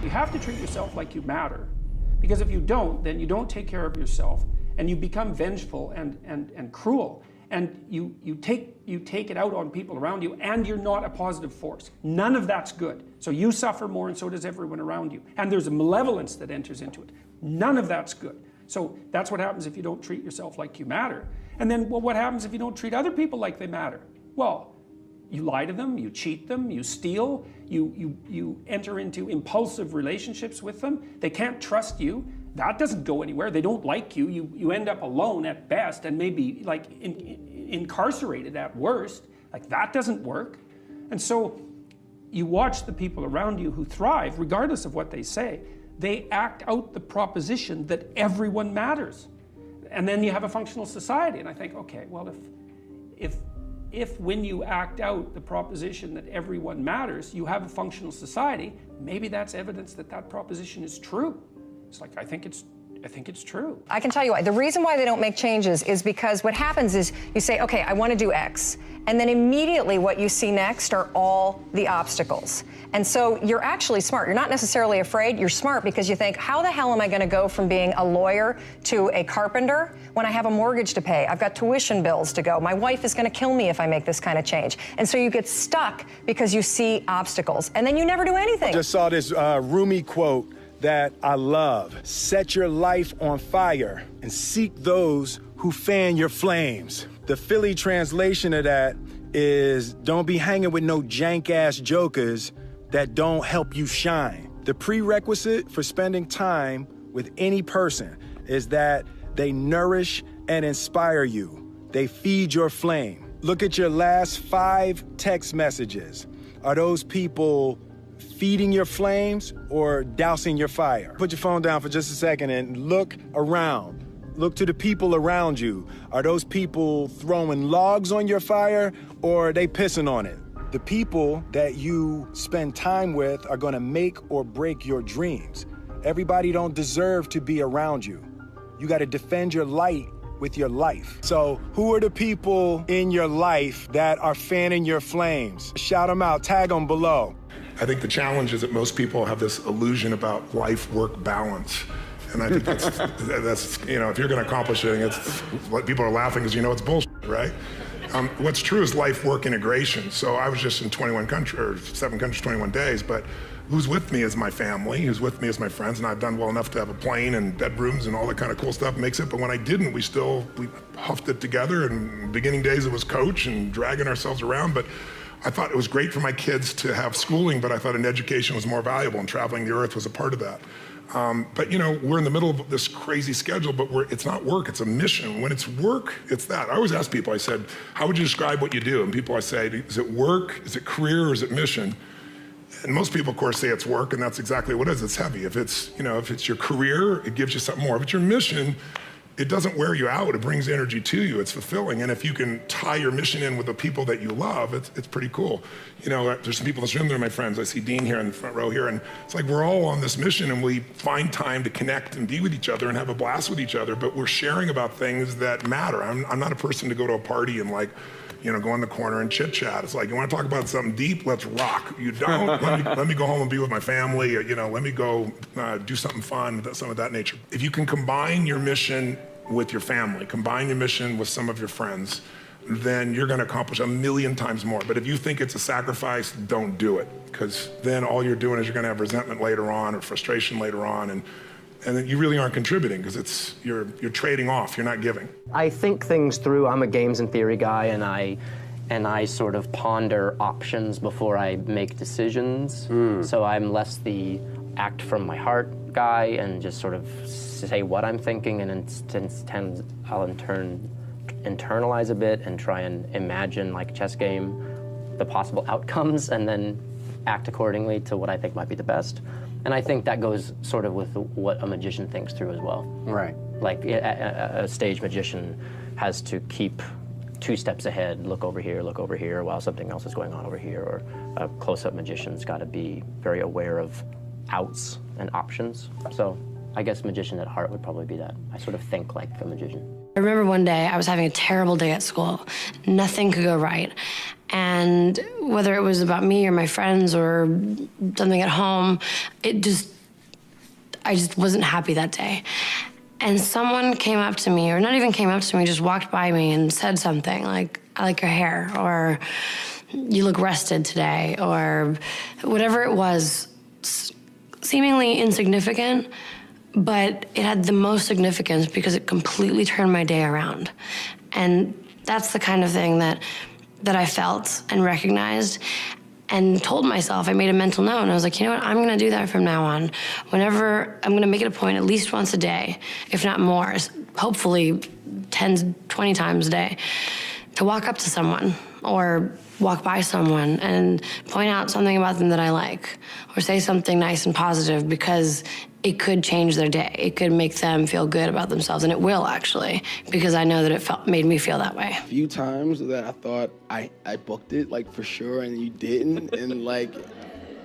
You have to treat yourself like you matter, because if you don't, then you don't take care of yourself, and you become vengeful and cruel, and you take it out on people around you, and you're not a positive force. None of that's good. So you suffer more, and so does everyone around you. And there's a malevolence that enters into it. None of that's good. So that's what happens if you don't treat yourself like you matter. And then, well, what happens if you don't treat other people like they matter? Well, you lie to them, you cheat them, you steal, you enter into impulsive relationships with them. They can't trust you. That doesn't go anywhere. They don't like you. You end up alone at best, and maybe like incarcerated at worst. Like, that doesn't work. And so you watch the people around you who thrive, regardless of what they say. They act out the proposition that everyone matters. And then you have a functional society. And I think, okay, well, if when you act out the proposition that everyone matters, you have a functional society, maybe that's evidence that that proposition is true. It's like, I think it's true. I can tell you why. The reason why they don't make changes is because what happens is you say, okay, I want to do X. And then immediately what you see next are all the obstacles. And so you're actually smart. You're not necessarily afraid. You're smart because you think, how the hell am I going to go from being a lawyer to a carpenter when I have a mortgage to pay? I've got tuition bills to go. My wife is going to kill me if I make this kind of change. And so you get stuck because you see obstacles. And then you never do anything. I just saw this Rumi quote that I love. Set your life on fire and seek those who fan your flames. The Philly translation of that is, don't be hanging with no jank-ass jokers that don't help you shine. The prerequisite for spending time with any person is that they nourish and inspire you. They feed your flame. Look at your last 5 text messages. Are those people feeding your flames or dousing your fire? Put your phone down for just a second and look around. Look to the people around you. Are those people throwing logs on your fire, or are they pissing on it? The people that you spend time with are gonna make or break your dreams. Everybody don't deserve to be around you. You gotta defend your light with your life. So who are the people in your life that are fanning your flames? Shout them out, tag them below. I think the challenge is that most people have this illusion about life-work balance. And I think that's you know, if you're gonna accomplish anything, it's what people are laughing because you know it's bullshit, right? What's true is life-work integration. So I was just in 21 countries, or 7 countries, 21 days, but who's with me is my family, who's with me is my friends, and I've done well enough to have a plane and bedrooms and all that kind of cool stuff makes it, but when I didn't, we huffed it together, and beginning days it was coach and dragging ourselves around, but I thought it was great for my kids to have schooling, but I thought an education was more valuable, and traveling the earth was a part of that. But you know, we're in the middle of this crazy schedule, but it's not work, it's a mission. When it's work, it's that. I always ask people, I said, how would you describe what you do? And people, I say, is it work, is it career, or is it mission? And most people, of course, say it's work, and that's exactly what it is. It's heavy. If it's your career, it gives you something more. If it's your mission, it doesn't wear you out. It brings energy to you. It's fulfilling. And if you can tie your mission in with the people that you love, it's pretty cool. You know, there's some people in this room that are my friends. I see Dean here in the front row here, and it's like we're all on this mission, and we find time to connect and be with each other and have a blast with each other, but we're sharing about things that matter. I'm not a person to go to a party and like, you know, go in the corner and chit chat. It's like, you want to talk about something deep? Let's rock. You don't? let me go home and be with my family. Or, you know, let me go do something fun, something of that nature. If you can combine your mission with your family, combine your mission with some of your friends, then you're going to accomplish 1,000,000 times more. But if you think it's a sacrifice, don't do it, because then all you're doing is you're going to have resentment later on or frustration later on, and then you really aren't contributing because you're trading off. You're not giving. I think things through. I'm a games and theory guy, and I sort of ponder options before I make decisions. So I'm less the act from my heart guy and just sort of say what I'm thinking, and I'll internalize a bit and try and imagine, like a chess game, the possible outcomes, and then act accordingly to what I think might be the best. And I think that goes sort of with what a magician thinks through as well. Right. Like a stage magician has to keep 2 steps ahead, look over here, while something else is going on over here. Or a close-up magician's got to be very aware of outs and options. So I guess magician at heart would probably be that. I sort of think like a magician. I remember one day I was having a terrible day at school. Nothing could go right. And whether it was about me or my friends or something at home, I just wasn't happy that day. And someone came up to me, or not even came up to me, just walked by me and said something like, I like your hair, or you look rested today, or whatever it was, seemingly insignificant, but it had the most significance because it completely turned my day around. And that's the kind of thing that I felt and recognized and told myself. I made a mental note, and I was like, you know what, I'm gonna do that from now on. Whenever, I'm gonna make it a point at least once a day, if not more, hopefully 10, 20 times a day, to walk up to someone or walk by someone and point out something about them that I like, or say something nice and positive, because it could change their day. It could make them feel good about themselves, and it will actually, because I know that it made me feel that way. A few times that I thought I booked it, like for sure, and you didn't, and like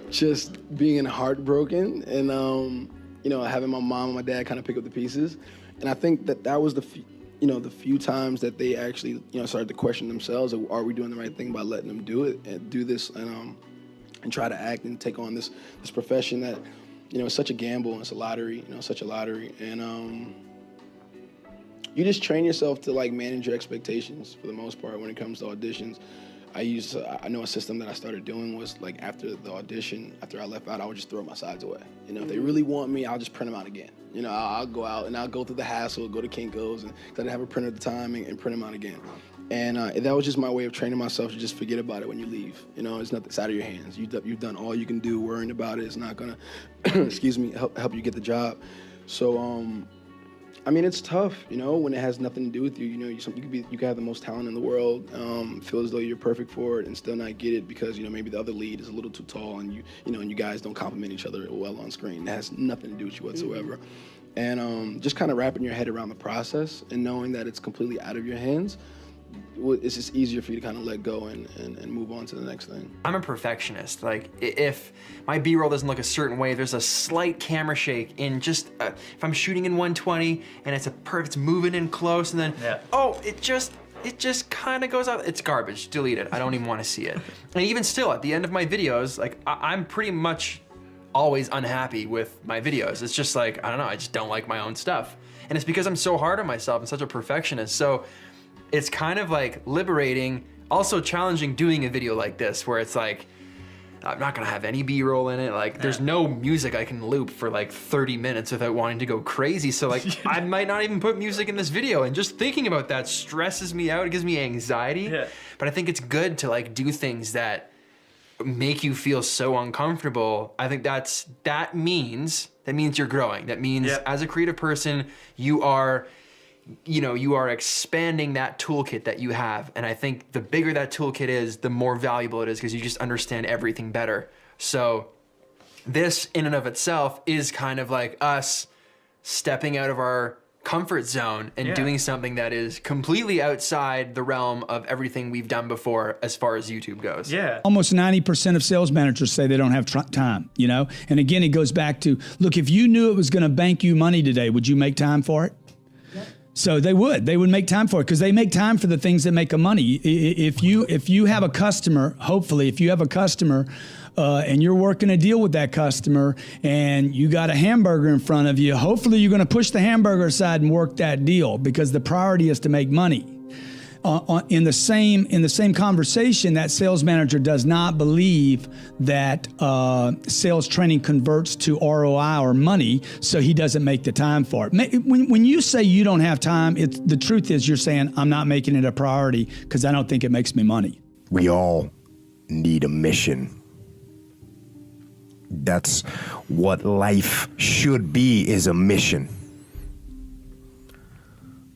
just being heartbroken, and you know, having my mom and my dad kind of pick up the pieces. And I think that was the few times that they actually, started to question themselves, are we doing the right thing by letting them do it and do this, and try to act and take on this profession that, it's such a gamble, and it's a lottery, such a lottery. And you just train yourself to like manage your expectations for the most part when it comes to auditions. I know a system that I started doing was like after the audition, after I left out, I would just throw my sides away. If they really want me, I'll just print them out again. I'll go out and I'll go through the hassle, go to Kinko's, and 'cause I didn't have a printer at the time, and print them out again. And that was just my way of training myself to just forget about it when you leave. It's nothing, it's out of your hands. You've done all you can do. Worrying about it is not gonna, help you get the job. So, it's tough, when it has nothing to do with you. You could have the most talent in the world, feel as though you're perfect for it, and still not get it because maybe the other lead is a little too tall, and you guys don't compliment each other well on screen. That has nothing to do with you whatsoever. And just kind of wrapping your head around the process and knowing that it's completely out of your hands. It's just easier for you to kind of let go and move on to the next thing. I'm a perfectionist. Like, if my B-roll doesn't look a certain way, there's a slight camera shake in just, if I'm shooting in 120 and it's moving in close, and then, it just kind of goes out. It's garbage, delete it. I don't even want to see it. And even still, at the end of my videos, like, I'm pretty much always unhappy with my videos. It's just like, I don't know, I just don't like my own stuff. And it's because I'm so hard on myself and such a perfectionist. So it's kind of like liberating, also challenging doing a video like this, where it's like, I'm not gonna have any B-roll in it. Like, there's no music I can loop for like 30 minutes without wanting to go crazy. So like, I might not even put music in this video, and just thinking about that stresses me out. It gives me anxiety. Yeah. But I think it's good to like do things that make you feel so uncomfortable. I think that means you're growing. That means as a creative person, you are expanding that toolkit that you have. And I think the bigger that toolkit is, the more valuable it is, because you just understand everything better. So this in and of itself is kind of like us stepping out of our comfort zone and doing something that is completely outside the realm of everything we've done before as far as YouTube goes. Yeah. Almost 90% of sales managers say they don't have time, And again, it goes back to, look, if you knew it was going to bank you money today, would you make time for it? So they would make time for it, because they make time for the things that make them money. If you have a customer, hopefully, if you have a customer and you're working a deal with that customer and you got a hamburger in front of you, hopefully you're going to push the hamburger aside and work that deal, because the priority is to make money. In the same conversation, that sales manager does not believe that sales training converts to ROI or money, so he doesn't make the time for it. When you say you don't have time, the truth is you're saying, I'm not making it a priority because I don't think it makes me money. We all need a mission. That's what life should be, is a mission.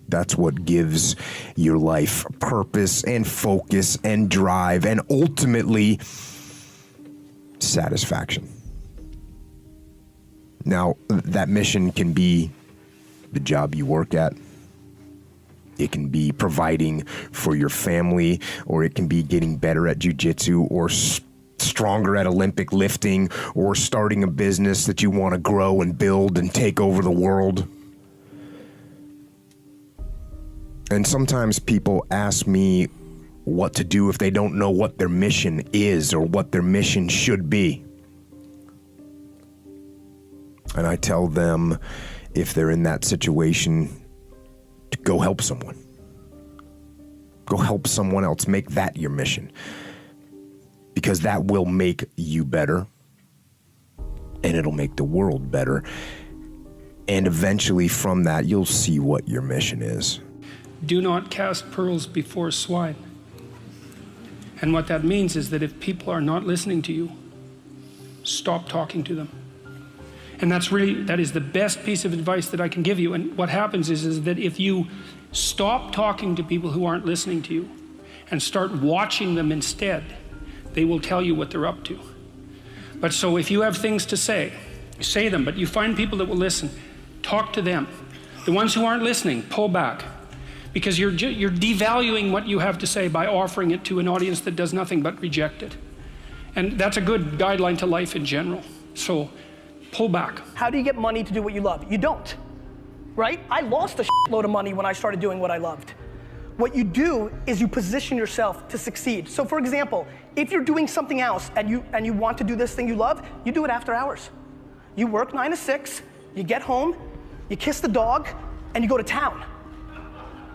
That's what gives your life purpose and focus and drive and ultimately satisfaction. Now, that mission can be the job you work at. It can be providing for your family, or it can be getting better at jiu-jitsu, or stronger at Olympic lifting, or starting a business that you want to grow and build and take over the world. And sometimes people ask me, what to do if they don't know what their mission is or what their mission should be. And I tell them, if they're in that situation, to go help someone. Go help someone else. Make that your mission. Because that will make you better. And it'll make the world better. And eventually from that, you'll see what your mission is. Do not cast pearls before swine. And what that means is that if people are not listening to you, stop talking to them. And that is the best piece of advice that I can give you. And what happens is that if you stop talking to people who aren't listening to you and start watching them instead, they will tell you what they're up to. But so if you have things to say them, but you find people that will listen, talk to them. The ones who aren't listening, pull back. Because you're devaluing what you have to say by offering it to an audience that does nothing but reject it. And that's a good guideline to life in general. So pull back. How do you get money to do what you love? You don't, right? I lost a load of money when I started doing what I loved. What you do is you position yourself to succeed. So for example, if you're doing something else and you want to do this thing you love, you do it after hours. You work 9 to 6, you get home, you kiss the dog, and you go to town.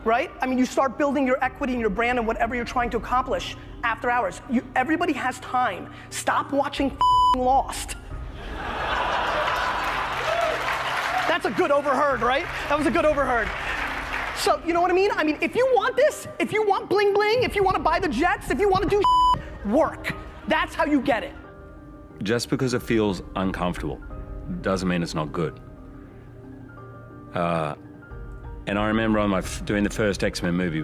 Right? I mean, you start building your equity and your brand and whatever you're trying to accomplish after hours. Everybody has time. Stop watching Lost. That's a good overheard, right? That was a good overheard. So, you know what I mean? I mean, if you want this, if you want bling bling, if you want to buy the jets, if you want to do work, that's how you get it. Just because it feels uncomfortable doesn't mean it's not good. And I remember on doing the first X-Men movie,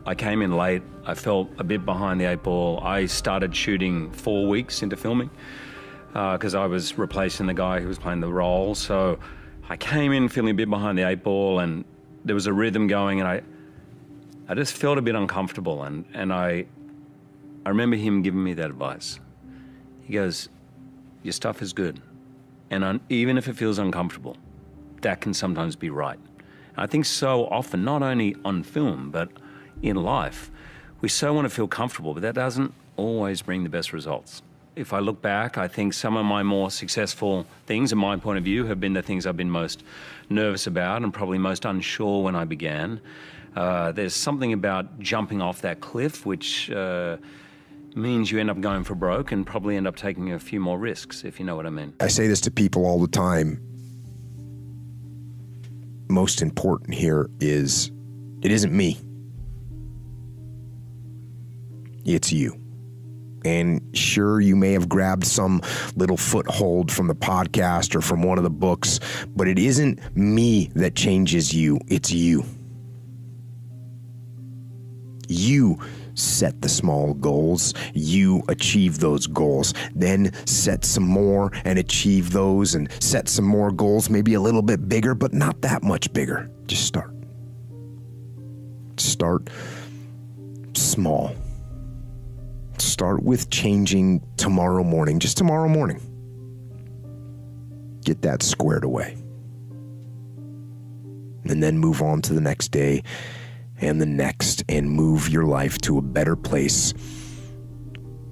I came in late, I felt a bit behind the 8 ball. I started shooting 4 weeks into filming because I was replacing the guy who was playing the role. So I came in feeling a bit behind the 8 ball, and there was a rhythm going, and I just felt a bit uncomfortable. And I remember him giving me that advice. He goes, your stuff is good. And even if it feels uncomfortable, that can sometimes be right. I think so often, not only on film, but in life, we so want to feel comfortable, but that doesn't always bring the best results. If I look back, I think some of my more successful things, in my point of view, have been the things I've been most nervous about and probably most unsure when I began. There's something about jumping off that cliff, which means you end up going for broke and probably end up taking a few more risks, if you know what I mean. I say this to people all the time. Most important here is, it isn't me. It's you. And sure, you may have grabbed some little foothold from the podcast or from one of the books, but it isn't me that changes you, it's you. You set the small goals, you achieve those goals, then set some more and achieve those, and set some more goals, maybe a little bit bigger, but not that much bigger. Just start. Start small. Start with changing tomorrow morning, just tomorrow morning. Get that squared away. And then move on to the next day and the next, and move your life to a better place.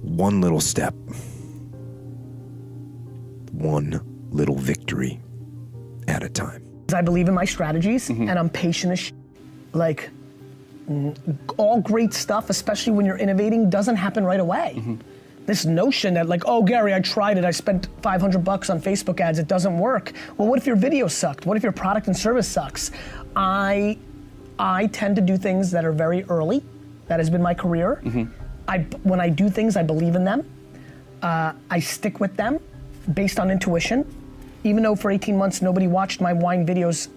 One little step. One little victory at a time. I believe in my strategies, and I'm patient as like, all great stuff, especially when you're innovating, doesn't happen right away. This notion that like, oh Gary, I tried it, I spent $500 on Facebook ads, it doesn't work. Well, what if your video sucked? What if your product and service sucks? I tend to do things that are very early. That has been my career. When I do things, I believe in them. I stick with them based on intuition. Even though for 18 months nobody watched my wine videos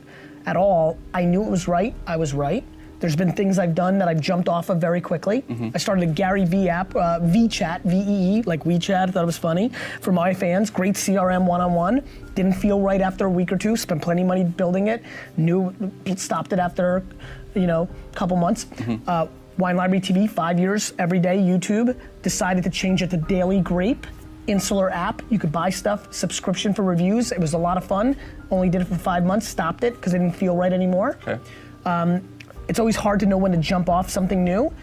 at all, I knew it was right, I was right. There's been things I've done that I've jumped off of very quickly. I started a Gary V app, VChat, V-E-E, like WeChat, thought it was funny, for my fans, great CRM one-on-one. Didn't feel right after a week or two, spent plenty of money building it, stopped it after, a couple months. Wine Library TV, 5 years, every day, YouTube. Decided to change it to Daily Grape, insular app. You could buy stuff, subscription for reviews. It was a lot of fun. Only did it for 5 months, stopped it because it didn't feel right anymore. It's always hard to know when to jump off something new.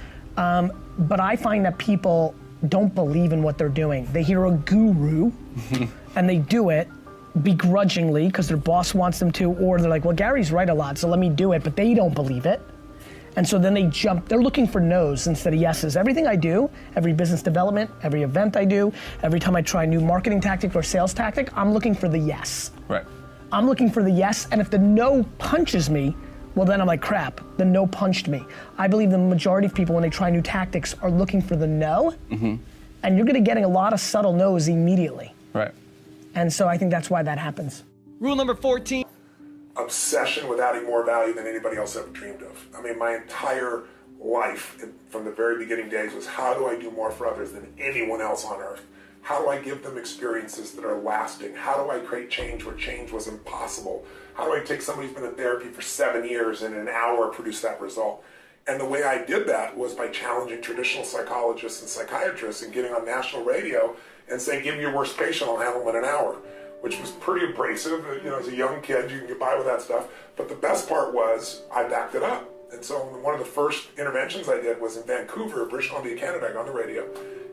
But I find that people don't believe in what they're doing. They hear a guru and they do it begrudgingly because their boss wants them to, or they're like, well, Gary's right a lot, so let me do it, but they don't believe it. And so then they jump, they're looking for no's instead of yeses. Everything I do, every business development, every event I do, every time I try a new marketing tactic or sales tactic, I'm looking for the yes. Right. I'm looking for the yes, and if the no punches me, well then I'm like, crap, the no punched me. I believe the majority of people when they try new tactics are looking for the no, and you're gonna getting a lot of subtle no's immediately. Right. And so I think that's why that happens. Rule number 14. Obsession with adding more value than anybody else ever dreamed of. I mean, my entire life from the very beginning days was how do I do more for others than anyone else on earth? How do I give them experiences that are lasting? How do I create change where change was impossible? How do I take somebody who's been in therapy for 7 years and in an hour produce that result? And the way I did that was by challenging traditional psychologists and psychiatrists and getting on national radio and saying, give me your worst patient, I'll handle them in an hour, which was pretty abrasive. You know, as a young kid, you can get by with that stuff. But the best part was I backed it up. And so one of the first interventions I did was in Vancouver, British Columbia, Canada. I got on the radio.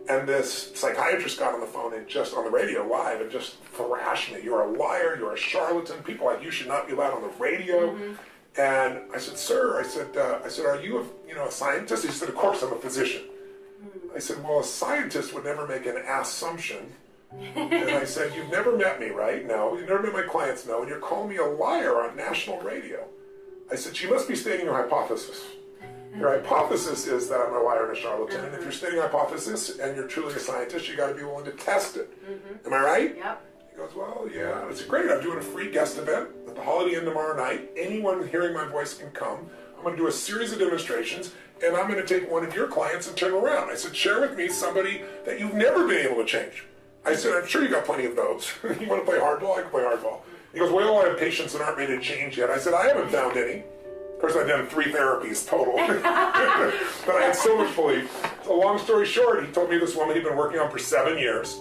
And this psychiatrist got on the phone and just on the radio live and just thrashed me. You're a liar, you're a charlatan. People like you should not be allowed on the radio. And I said, sir, I said, are you a scientist? He said, of course, I'm a physician. I said, well, a scientist would never make an assumption. And I said, you've never met me, right? No. You've never met my clients? No. And you're calling me a liar on national radio. I said, you must be stating your hypothesis. Your hypothesis is that I'm a liar and a charlatan. And if you're stating a hypothesis and you're truly a scientist, you got to be willing to test it. Am I right? Yep. He goes, well, yeah. I said, great. I'm doing a free guest event at the Holiday Inn tomorrow night. Anyone hearing my voice can come. I'm going to do a series of demonstrations, and I'm going to take one of your clients and turn around. I said, share with me somebody that you've never been able to change. I said, I'm sure you got plenty of those. You want to play hardball? I can play hardball. He goes, well, I have patients that aren't ready to change yet. I said, I haven't found any. Of course, I've done 3 therapies total. But I had so much belief. So long story short, he told me this woman he'd been working on for 7 years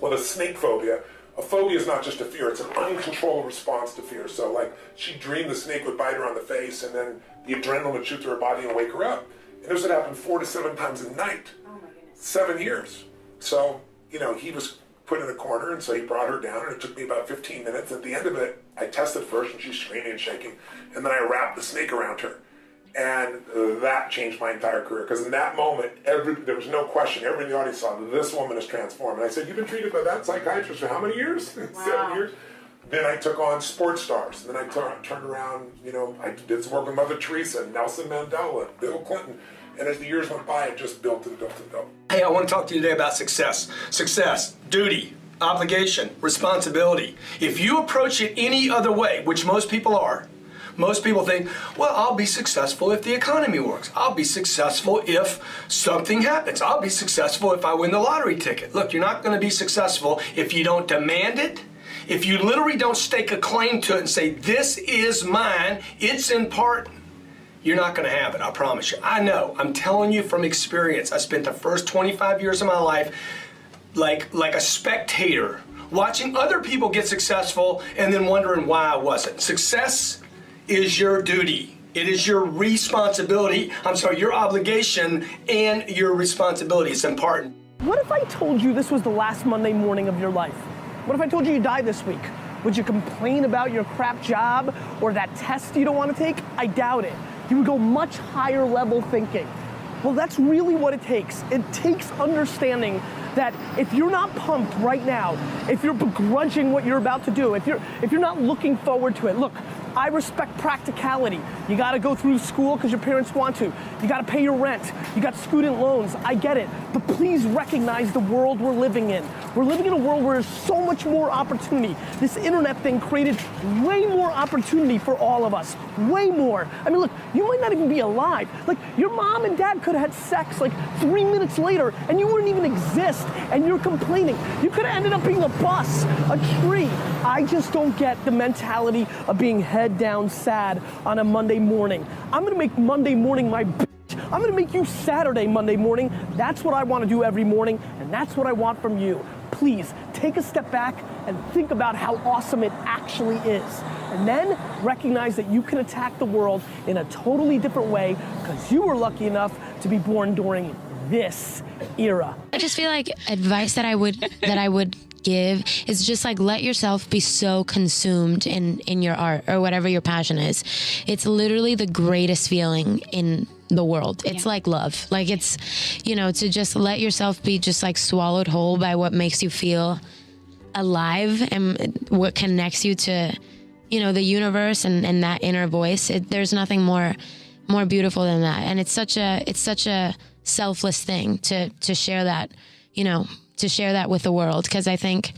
with a snake phobia. A phobia is not just a fear, it's an uncontrolled response to fear. So like, she dreamed the snake would bite her on the face and then the adrenaline would shoot through her body and wake her up. And this would happen 4 to 7 times a night. Oh my goodness. 7 years. So, you know, he was put in a corner, and so he brought her down, and it took me about 15 minutes. At the end of it, I tested first, and she's screaming and shaking, and then I wrapped the snake around her. And that changed my entire career, because in that moment, there was no question. Everybody in the audience saw that this woman is transformed. And I said, you've been treated by that psychiatrist for how many years? Wow. 7 years. Then I took on sports stars. Then I turned around, you know, I did some work with Mother Teresa, Nelson Mandela, Bill Clinton. And as the years went by, it just built and built and built. Hey, I want to talk to you today about success. Success, duty, obligation, responsibility. If you approach it any other way, which most people are, most people think, well, I'll be successful if the economy works. I'll be successful if something happens. I'll be successful if I win the lottery ticket. Look, you're not going to be successful if you don't demand it. If you literally don't stake a claim to it and say, this is mine, it's important. You're not going to have it, I promise you. I know, I'm telling you from experience. I spent the first 25 years of my life like a spectator, watching other people get successful and then wondering why I wasn't. Success is your duty. It is your responsibility. Your obligation and your responsibility. It's important. What if I told you this was the last Monday morning of your life? What if I told you you died this week? Would you complain about your crap job or that test you don't want to take? I doubt it. You would go much higher level thinking. Well, that's really what it takes. It takes understanding that if you're not pumped right now, if you're begrudging what you're about to do, if you're not looking forward to it, look, I respect practicality. You gotta go through school because your parents want to. You gotta pay your rent. You got student loans, I get it. But please recognize the world we're living in. We're living in a world where there's so much more opportunity. This internet thing created way more opportunity for all of us, way more. I mean, look, you might not even be alive. Like, your mom and dad could have had sex like 3 minutes later and you wouldn't even exist and you're complaining. You could have ended up being a bus, a tree. I just don't get the mentality of being head down sad on a Monday morning. I'm gonna make Monday morning my bitch. I'm gonna make you Saturday Monday morning. That's what I wanna do every morning, and that's what I want from you. Please, take a step back and think about how awesome it actually is. And then recognize that you can attack the world in a totally different way because you were lucky enough to be born during this era. I just feel like advice that I would give is just like let yourself be so consumed in your art or whatever your passion is. It's literally the greatest feeling in the world. It's like love. Like it's, you know, to just let yourself be just like swallowed whole by what makes you feel alive and what connects you to, you know, the universe and that inner voice. There's nothing more beautiful than that. And it's such a selfless thing to share that, you know, to share that with the world. Because I think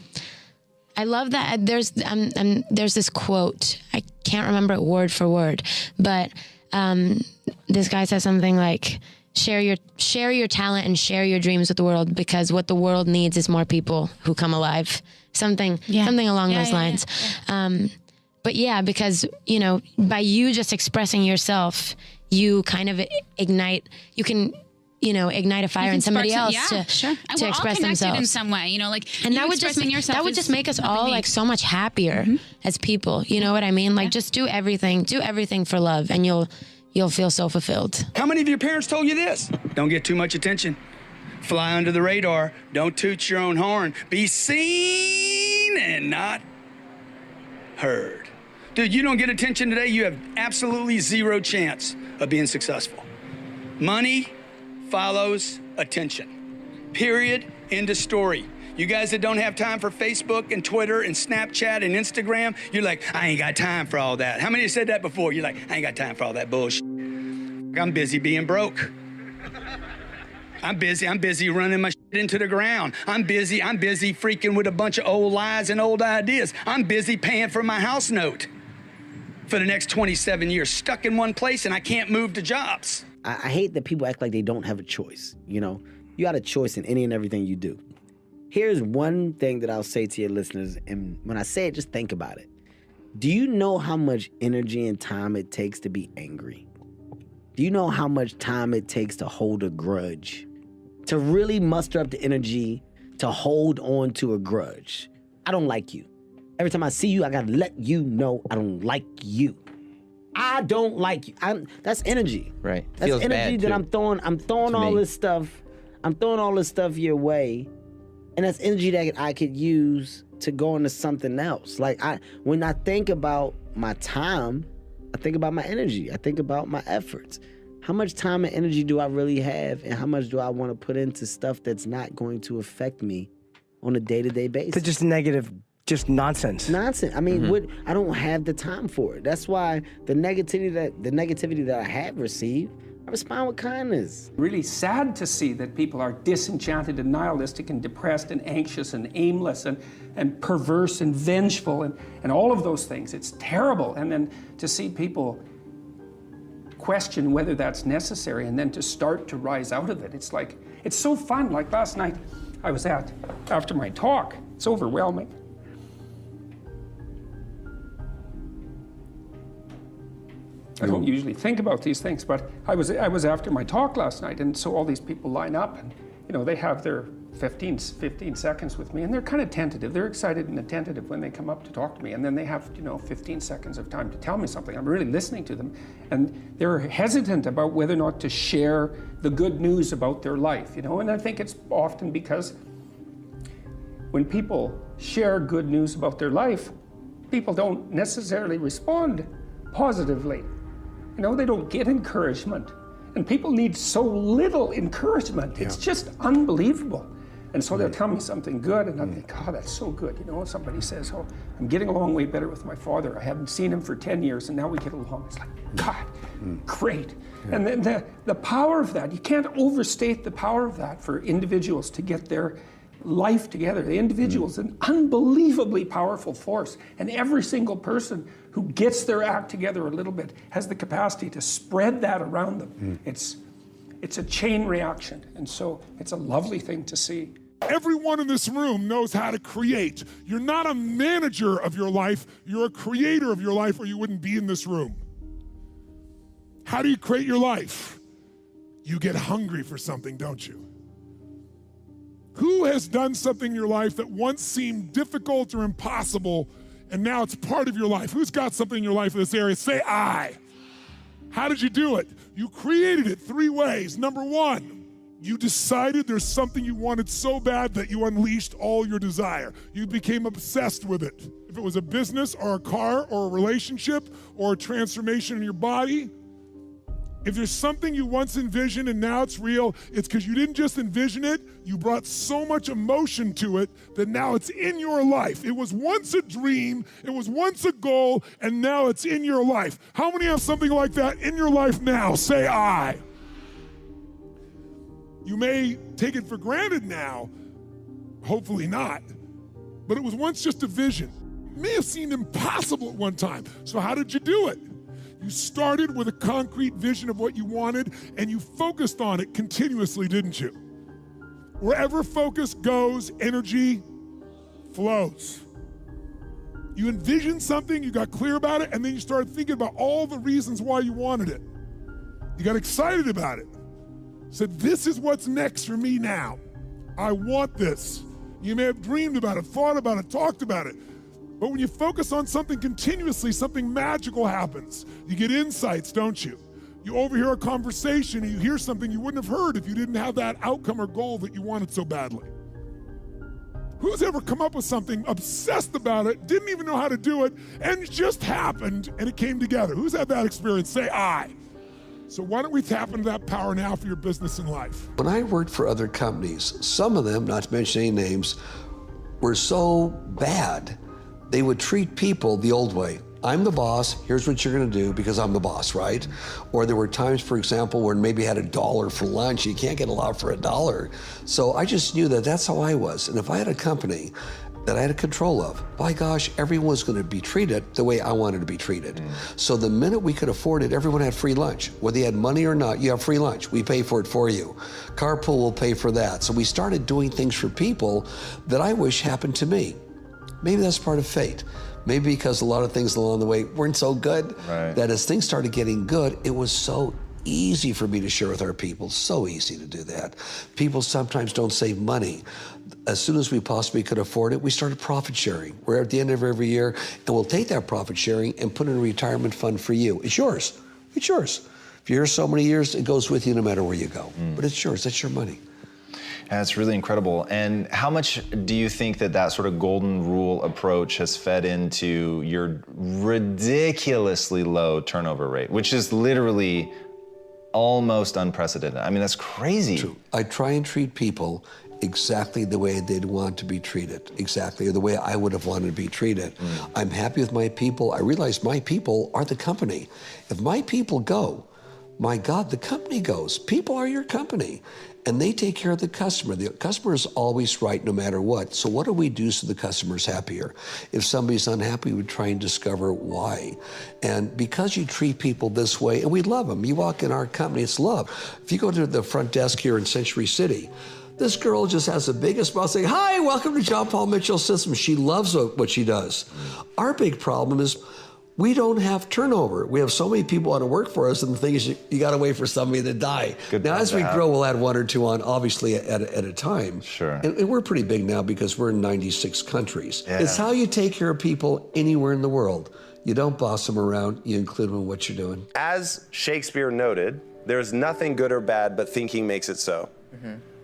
I love that there's this quote, I can't remember it word for word, but this guy says something like, share your talent and share your dreams with the world, because what the world needs is more people who come alive. Something along those lines. But yeah, because, you know, by you just expressing yourself, you kind of ignite a fire in somebody else to express themselves in some way, you know, like, and that would just make us all like so much happier as people. You know what I mean? Like just do everything for love, and you'll feel so fulfilled. How many of your parents told you this? Don't get too much attention. Fly under the radar. Don't toot your own horn. Be seen and not heard. Dude, you don't get attention today, you have absolutely zero chance of being successful. Money follows attention. Period. End of story. You guys that don't have time for Facebook and Twitter and Snapchat and Instagram, you're like, I ain't got time for all that. How many have said that before? You're like, I ain't got time for all that bullshit. I'm busy being broke. I'm busy running my shit into the ground. I'm busy freaking with a bunch of old lies and old ideas. I'm busy paying for my house note for the next 27 years, stuck in one place, and I can't move to jobs. I hate that people act like they don't have a choice, you know? You got a choice in any and everything you do. Here's one thing that I'll say to your listeners, and when I say it, just think about it. Do you know how much energy and time it takes to be angry? Do you know how much time it takes to hold a grudge? To really muster up the energy to hold on to a grudge. I don't like you. Every time I see you, I gotta let you know I don't like you. I don't like you. That's energy. Right. That's Feels energy bad that too. I'm throwing all this stuff. I'm throwing all this stuff your way. And that's energy that I could use to go into something else. Like when I think about my time, I think about my energy. I think about my efforts. How much time and energy do I really have, and how much do I want to put into stuff that's not going to affect me on a day-to-day basis? It's just negative, just nonsense. Nonsense. I mean, I don't have the time for it. That's why the negativity that I have received, I respond with kindness. Really sad to see that people are disenchanted and nihilistic and depressed and anxious and aimless and perverse and vengeful and all of those things. It's terrible. And then to see people question whether that's necessary and then to start to rise out of it. It's like, it's so fun. Like last night I was after my talk, it's overwhelming. I don't usually think about these things, but I was after my talk last night, and so all these people line up, and you know, they have their 15 seconds with me, and they're kind of tentative. They're excited and attentive when they come up to talk to me, and then they have, you know, 15 seconds of time to tell me something. I'm really listening to them, and they're hesitant about whether or not to share the good news about their life, you know, and I think it's often because when people share good news about their life, people don't necessarily respond positively. You know, they don't get encouragement. And people need so little encouragement. It's just unbelievable. And so they'll tell me something good, and I think, oh, that's so good. You know, somebody says, oh, I'm getting along way better with my father. I haven't seen him for 10 years, and now we get along. It's like, God, great. And then the power of that, you can't overstate the power of that for individuals to get their life together. The individual is an unbelievably powerful force, and every single person who gets their act together a little bit has the capacity to spread that around them. It's a chain reaction, and so it's a lovely thing to see. Everyone in this room knows how to create. You're not a manager of your life, you're a creator of your life, or you wouldn't be in this room. How do you create your life? You get hungry for something, don't you? Who has done something in your life that once seemed difficult or impossible, and now it's part of your life? Who's got something in your life in this area? Say I. How did you do it? You created it 3 ways. Number 1, You decided there's something you wanted so bad that you unleashed all your desire. You became obsessed with it. If it was a business or a car or a relationship or a transformation in your body, if there's something you once envisioned and now it's real, it's because you didn't just envision it, you brought so much emotion to it that now it's in your life. It was once a dream, it was once a goal, and now it's in your life. How many have something like that in your life now? Say I. You may take it for granted now, hopefully not, but it was once just a vision. It may have seemed impossible at one time. So how did you do it? You started with a concrete vision of what you wanted and you focused on it continuously, didn't you? Wherever focus goes, energy flows. You envisioned something, you got clear about it, and then you started thinking about all the reasons why you wanted it. You got excited about it. Said, this is what's next for me now. I want this. You may have dreamed about it, thought about it, talked about it. But when you focus on something continuously, something magical happens. You get insights, don't you? You overhear a conversation and you hear something you wouldn't have heard if you didn't have that outcome or goal that you wanted so badly. Who's ever come up with something, obsessed about it, didn't even know how to do it, and it just happened and it came together? Who's had that experience? Say I. So why don't we tap into that power now for your business and life? When I worked for other companies, some of them, not to mention any names, were so bad, they would treat people the old way. I'm the boss, here's what you're gonna do because I'm the boss, right? Or there were times, for example, where maybe had $1 for lunch. You can't get a lot for $1. So I just knew that that's how I was. And if I had a company that I had control of, by gosh, everyone was gonna be treated the way I wanted to be treated. So the minute we could afford it, everyone had free lunch. Whether you had money or not, you have free lunch. We pay for it for you. Carpool will pay for that. So we started doing things for people that I wish happened to me. Maybe that's part of fate. Maybe because a lot of things along the way weren't so good, that as things started getting good, it was so easy for me to share with our people, so easy to do that. People sometimes don't save money. As soon as we possibly could afford it, we started profit sharing. We're at the end of every year, and we'll take that profit sharing and put it in a retirement fund for you. It's yours, it's yours. If you're here so many years, it goes with you no matter where you go. But it's yours, that's your money. That's really incredible. And how much do you think that that sort of golden rule approach has fed into your ridiculously low turnover rate, which is literally almost unprecedented? I mean, that's crazy. True. I try and treat people exactly the way they'd want to be treated, exactly the way I would have wanted to be treated. I'm happy with my people. I realize my people are the company. If my people go, my God, the company goes. People are your company. And they take care of the customer. The customer is always right no matter what. So what do we do so the customer's happier? If somebody's unhappy, we try and discover why. And because you treat people this way, and we love them, you walk in our company, it's love. If you go to the front desk here in Century City, this girl just has the biggest smile saying, hi, welcome to John Paul Mitchell Systems. She loves what she does. Our big problem is we don't have turnover. We have so many people want to work for us, and the thing is, you got to wait for somebody to die. Now, as we grow, we'll add 1 or 2 on, obviously, at a time. Sure. And we're pretty big now because we're in 96 countries. It's how you take care of people anywhere in the world. You don't boss them around, you include them in what you're doing. As Shakespeare noted, there's nothing good or bad, but thinking makes it so.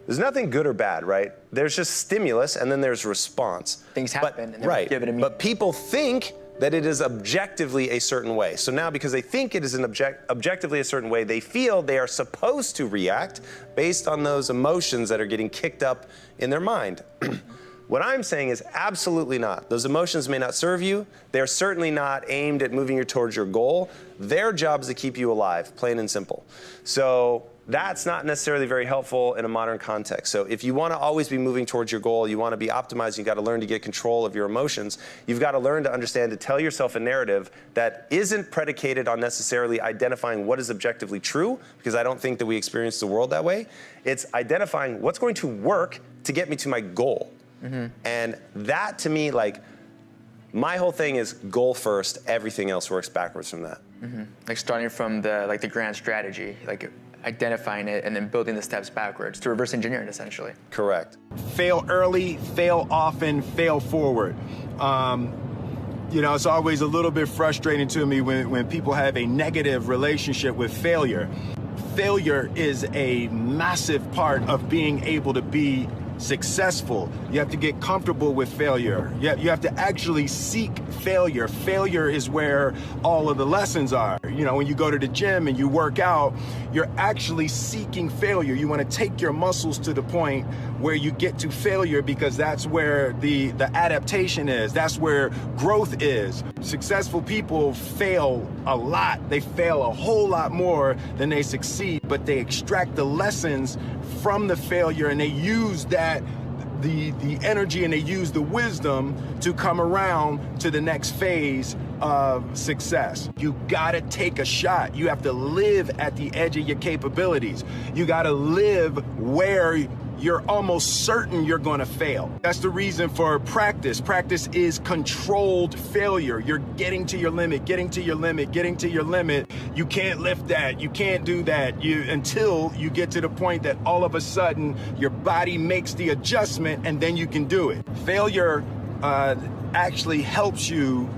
There's nothing good or bad, right? There's just stimulus, and then there's response. Things happen, and right. give it a meaning. But people think that it is objectively a certain way. So now, because they think it is an objectively a certain way, they feel they are supposed to react based on those emotions that are getting kicked up in their mind. What I'm saying is absolutely not. Those emotions may not serve you. They're certainly not aimed at moving you towards your goal. Their job is to keep you alive, plain and simple. So that's not necessarily very helpful in a modern context. So if you want to always be moving towards your goal, you want to be optimized, you've got to learn to get control of your emotions. You've got to learn to understand to tell yourself a narrative that isn't predicated on necessarily identifying what is objectively true, because I don't think that we experience the world that way. It's identifying what's going to work to get me to my goal. And that, to me, like, my whole thing is goal first, everything else works backwards from that. Like starting from the grand strategy, like identifying it and then building the steps backwards to reverse engineer it, essentially. Correct. Fail early, fail often, fail forward. You know, it's always a little bit frustrating to me when people have a negative relationship with failure. failure is a massive part of being able to be successful. You have to get comfortable with failure. You have to actually seek failure. Failure is where all of the lessons are. You know, when you go to the gym and you work out, you're actually seeking failure. You want to take your muscles to the point where you get to failure, because that's where the adaptation is. That's where growth is. Successful people fail a lot. They fail a whole lot more than they succeed, but they extract the lessons from the failure, and they use that, the energy, and they use the wisdom to come around to the next phase of success. You gotta take a shot. You have to live at the edge of your capabilities. You gotta live where you're almost certain you're gonna fail. That's the reason for practice. Practice is controlled failure. You're getting to your limit, getting to your limit, getting to your limit. You can't lift that, you can't do that, until you get to the point that all of a sudden your body makes the adjustment, and then you can do it. Failure actually helps you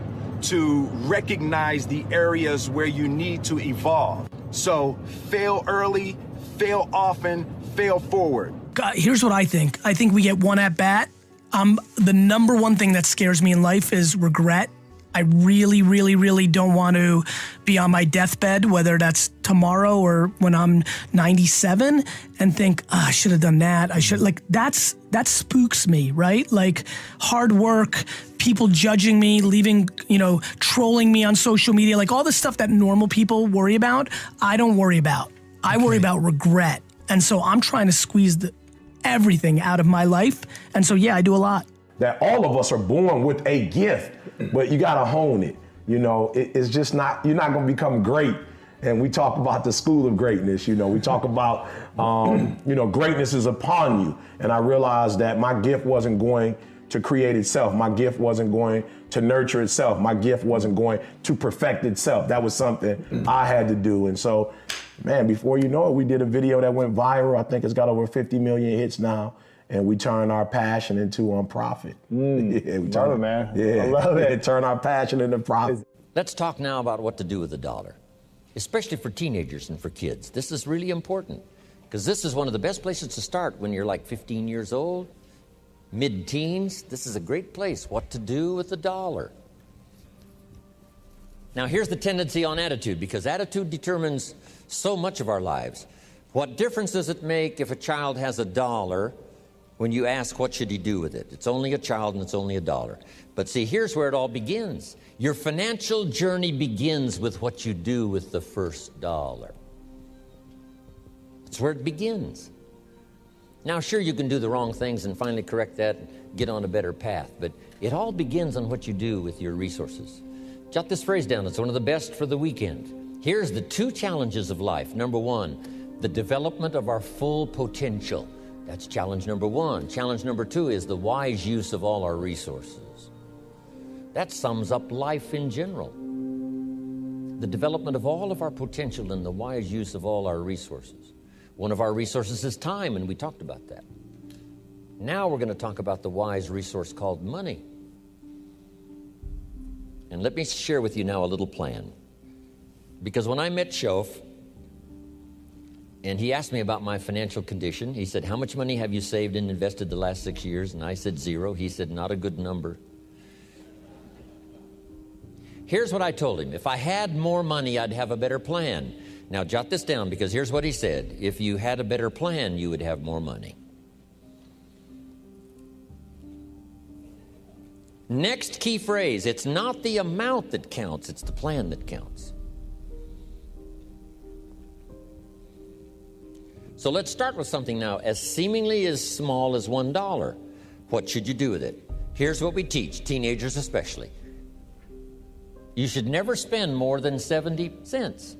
to recognize the areas where you need to evolve. So fail early, fail often, fail forward. Here's what I think. I think we get one at bat. The number one thing that scares me in life is regret. I really, really, really don't want to be on my deathbed, whether that's tomorrow or when I'm 97, and think, oh, I should have done that. I should, like, that spooks me, right? Like, hard work, people judging me, leaving, trolling me on social media, like all the stuff that normal people worry about, I don't worry about. I worry about regret. And so I'm trying to squeeze everything out of my life. And so, yeah, I do a lot. That all of us are born with a gift, but you gotta hone it. It's just not, you're not gonna become great. And we talk about the school of greatness, we talk about, greatness is upon you. And I realized that my gift wasn't going to create itself. My gift wasn't going to nurture itself. My gift wasn't going to perfect itself. That was something I had to do. And so, man, before you know it, we did a video that went viral. I think it's got over 50 million hits now. And we turn our passion into profit. Yeah, we turn it, man. Yeah, I love it. Turn our passion into profit. Let's talk now about what to do with the dollar, especially for teenagers and for kids. This is really important, because this is one of the best places to start when you're like 15 years old, mid-teens. This is a great place, what to do with the dollar. Now, here's the tendency on attitude, because attitude determines so much of our lives. What difference does it make if a child has $1 when you ask what should he do with it? It's only a child and it's only $1. But see, here's where it all begins. Your financial journey begins with what you do with the first $1. That's where it begins. Now, sure, you can do the wrong things and finally correct that and get on a better path, but it all begins on what you do with your resources. Jot this phrase down. It's one of the best for the weekend. Here's the 2 challenges of life. Number 1, the development of our full potential. That's challenge number 1. Challenge number 2 is the wise use of all our resources. That sums up life in general. The development of all of our potential and the wise use of all our resources. One of our resources is time, and we talked about that. Now we're going to talk about the wise resource called money. And let me share with you now a little plan. Because when I met Shof, and he asked me about my financial condition. He said, how much money have you saved and invested the last 6 years? And I said 0. He said, not a good number. Here's what I told him. If I had more money, I'd have a better plan. Now jot this down, because here's what he said. If you had a better plan, you would have more money. Next key phrase, it's not the amount that counts, it's the plan that counts. So let's start with something now as seemingly as small as $1. What should you do with it? Here's what we teach, teenagers especially. You should never spend more than 70 cents.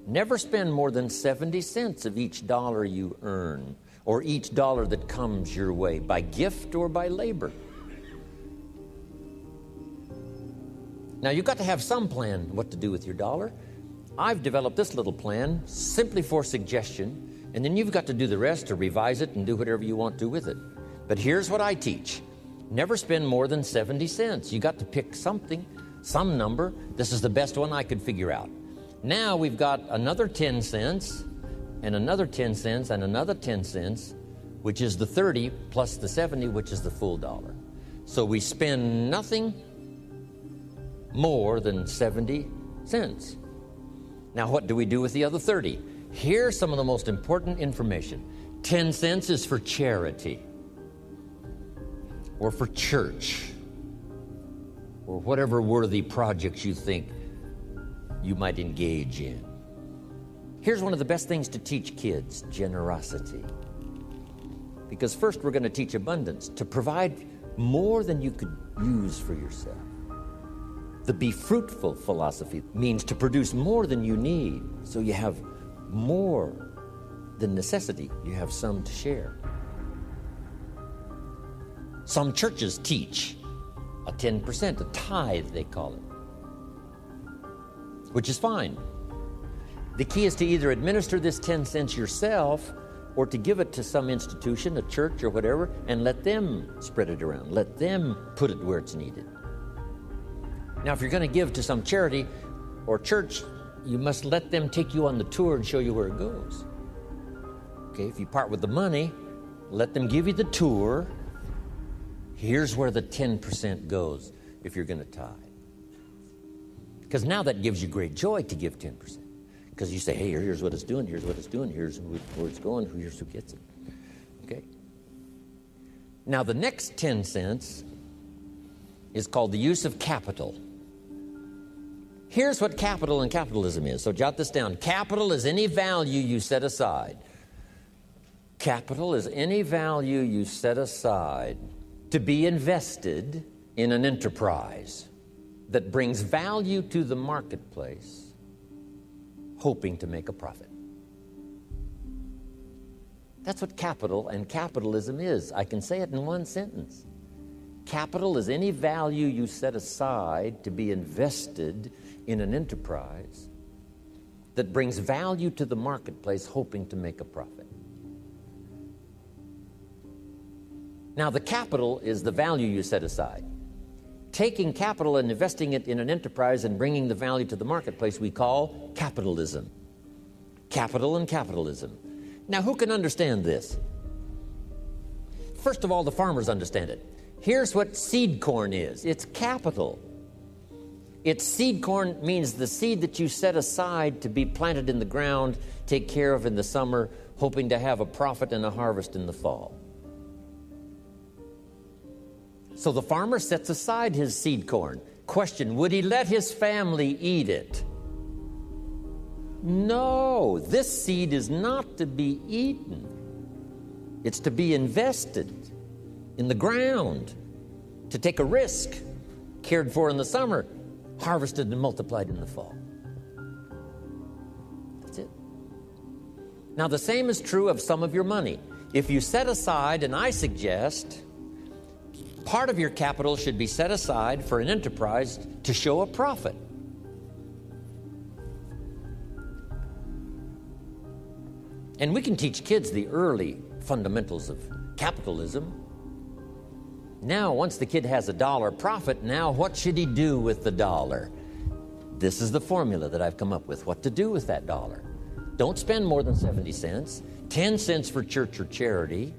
Never spend more than 70 cents of each dollar you earn, or each dollar that comes your way, by gift or by labor. Now, you've got to have some plan what to do with your dollar. I've developed this little plan simply for suggestion, and then you've got to do the rest to revise it and do whatever you want to with it. But here's what I teach. Never spend more than 70 cents. You got to pick something, some number. This is the best one I could figure out. Now we've got another 10 cents, and another 10 cents, and another 10 cents, which is the 30 plus the 70, which is the full dollar. So we spend nothing more than 70 cents. Now what do we do with the other 30? Here's some of the most important information. 10 cents is for charity, or for church, or whatever worthy projects you think you might engage in. Here's one of the best things to teach kids: generosity. Because first we're going to teach abundance, to provide more than you could use for yourself. The be fruitful philosophy means to produce more than you need, so you have more than necessity. You have some to share. Some churches teach a 10%, a tithe they call it, which is fine. The key is to either administer this 10 cents yourself or to give it to some institution, a church or whatever, and let them spread it around. Let them put it where it's needed. Now, if you're going to give to some charity or church, you must let them take you on the tour and show you where it goes. Okay, if you part with the money, let them give you the tour. Here's where the 10% goes if you're going to tithe. Because now that gives you great joy to give 10%. Because you say, hey, here's what it's doing, here's what it's doing, here's where it's going, here's who gets it. Okay? Now the next 10 cents is called the use of capital. Here's what capital and capitalism is. So jot this down. Capital is any value you set aside. Capital is any value you set aside to be invested in an enterprise that brings value to the marketplace, hoping to make a profit. That's what capital and capitalism is. I can say it in one sentence. Capital is any value you set aside to be invested in an enterprise that brings value to the marketplace, hoping to make a profit. Now, the capital is the value you set aside. Taking capital and investing it in an enterprise and bringing the value to the marketplace we call capitalism. Capital and capitalism. Now, who can understand this? First of all, the farmers understand it. Here's what seed corn is. It's capital. It's seed corn means the seed that you set aside to be planted in the ground, take care of in the summer, hoping to have a profit and a harvest in the fall. So the farmer sets aside his seed corn. Question, would he let his family eat it? No, this seed is not to be eaten. It's to be invested in the ground, to take a risk, cared for in the summer, harvested and multiplied in the fall. That's it. Now the same is true of some of your money. If you set aside, and I suggest, part of your capital should be set aside for an enterprise to show a profit. And we can teach kids the early fundamentals of capitalism. Now, once the kid has $1 profit, now what should he do with the dollar? This is the formula that I've come up with, what to do with that dollar. Don't spend more than 70 cents, 10 cents for church or charity,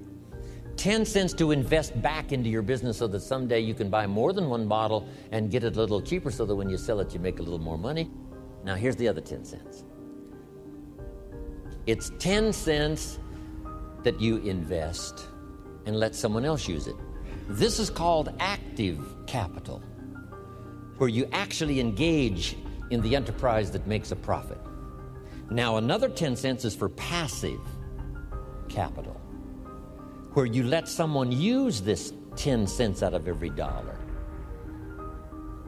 10 cents to invest back into your business so that someday you can buy more than one bottle and get it a little cheaper so that when you sell it, you make a little more money. Now, here's the other 10 cents. It's 10 cents that you invest and let someone else use it. This is called active capital, where you actually engage in the enterprise that makes a profit. Now, another 10 cents is for passive capital, where you let someone use this 10 cents out of every dollar.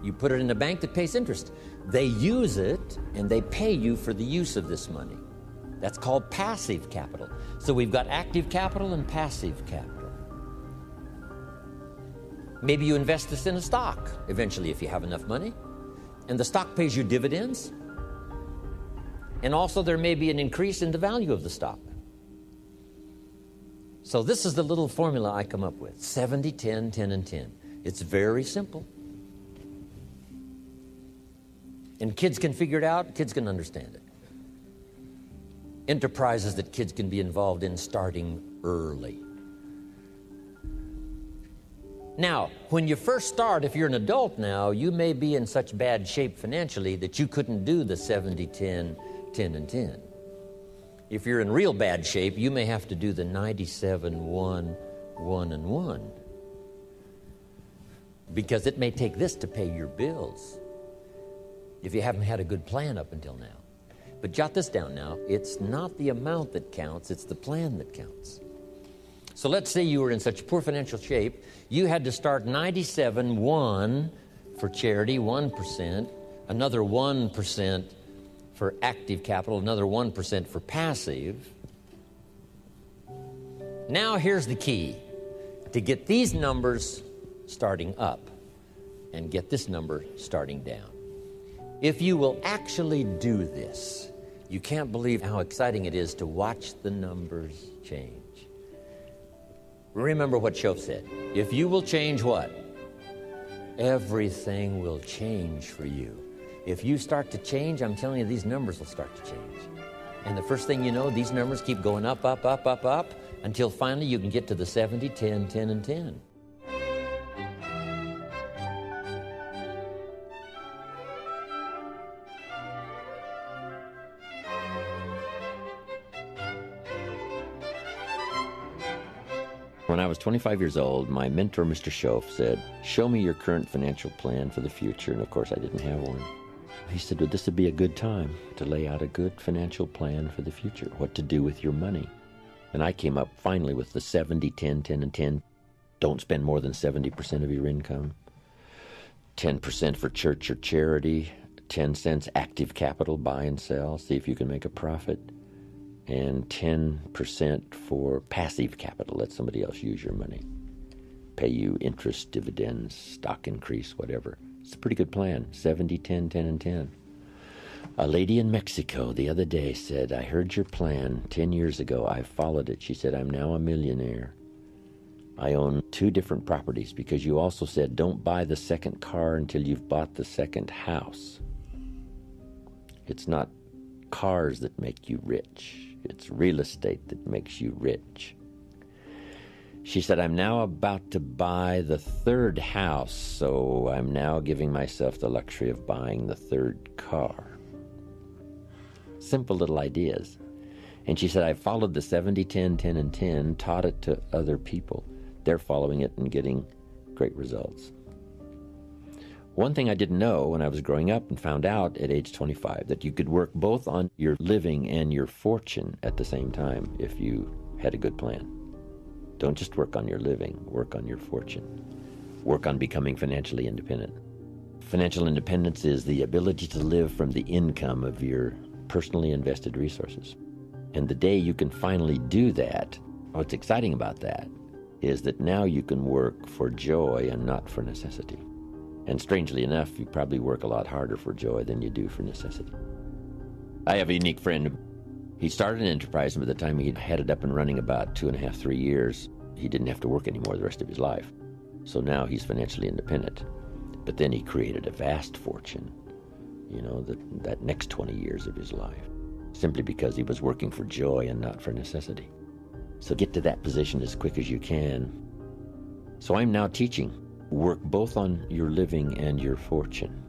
You put it in a bank that pays interest. They use it and they pay you for the use of this money. That's called passive capital. So we've got active capital and passive capital. Maybe you invest this in a stock eventually if you have enough money, and the stock pays you dividends, and also there may be an increase in the value of the stock. So this is the little formula I come up with: 70, 10, 10, and 10. It's very simple. and kids can figure it out, kids can understand it. Enterprises that kids can be involved in starting early. Now, when you first start, if you're an adult now, you may be in such bad shape financially that you couldn't do the 70-10, 10 and 10. If you're in real bad shape, you may have to do the 97-1, 1 and 1. Because it may take this to pay your bills if you haven't had a good plan up until now. But jot this down now, it's not the amount that counts, it's the plan that counts. So let's say you were in such poor financial shape, you had to start 97-1 for charity, 1%, another 1% for active capital, another 1% for passive. Now here's the key. To get these numbers starting up and get this number starting down. If you will actually do this, you can't believe how exciting it is to watch the numbers change. Remember what Shoaff said. If you will change what? Everything will change for you. If you start to change, I'm telling you, these numbers will start to change. And the first thing you know, these numbers keep going up, up, up, up, up, until finally you can get to the 70, 10, 10, and 10. When I was 25 years old, my mentor, Mr. Shoaff, said, "Show me your current financial plan for the future." And of course, I didn't have one. He said, well, this would be a good time to lay out a good financial plan for the future, what to do with your money. And I came up finally with the 70, 10, 10, and 10. Don't spend more than 70% of your income. 10% for church or charity. 10 cents active capital, buy and sell, see if you can make a profit. And 10% for passive capital, let somebody else use your money. Pay you interest, dividends, stock increase, whatever. It's a pretty good plan, 70, 10, 10, and 10. A lady in Mexico the other day said, "I heard your plan 10 years ago. I followed it." She said, "I'm now a millionaire. I own 2 different properties because you also said don't buy the second car until you've bought the second house. It's not cars that make you rich. It's real estate that makes you rich." She said, "I'm now about to buy the 3rd house, so I'm now giving myself the luxury of buying the 3rd car." Simple little ideas. And she said, "I followed the 70, 10, 10, and 10, taught it to other people. They're following it and getting great results." One thing I didn't know when I was growing up and found out at age 25, that you could work both on your living and your fortune at the same time if you had a good plan. Don't just work on your living, work on your fortune. Work on becoming financially independent. Financial independence is the ability to live from the income of your personally invested resources. And the day you can finally do that, what's exciting about that is that now you can work for joy and not for necessity. And strangely enough, you probably work a lot harder for joy than you do for necessity. I have a unique friend. He started an enterprise, and by the time he had it up and running about 2.5, 3 years, he didn't have to work anymore the rest of his life. So now he's financially independent. But then he created a vast fortune, that next 20 years of his life, simply because he was working for joy and not for necessity. So get to that position as quick as you can. So I'm now teaching. Work both on your living and your fortune.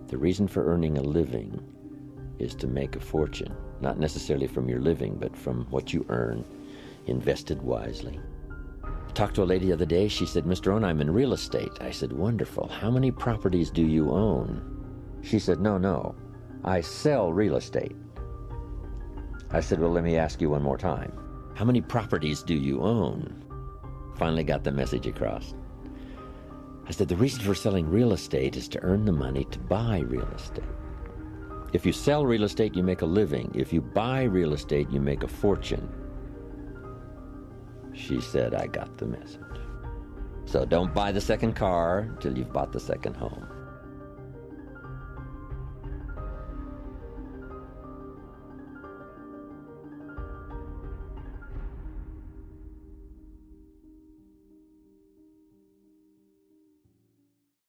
The reason for earning a living is to make a fortune, not necessarily from your living, but from what you earn, invested wisely. I talked to a lady the other day. She said, "Mr. Owen, I'm in real estate." I said, "Wonderful. How many properties do you own?" She said, No, I sell real estate." I said, "Well, let me ask you one more time. How many properties do you own?" Finally got the message across. I said, "The reason for selling real estate is to earn the money to buy real estate. If you sell real estate, you make a living. If you buy real estate, you make a fortune." She said, "I got the message. So don't buy the second car until you've bought the second home."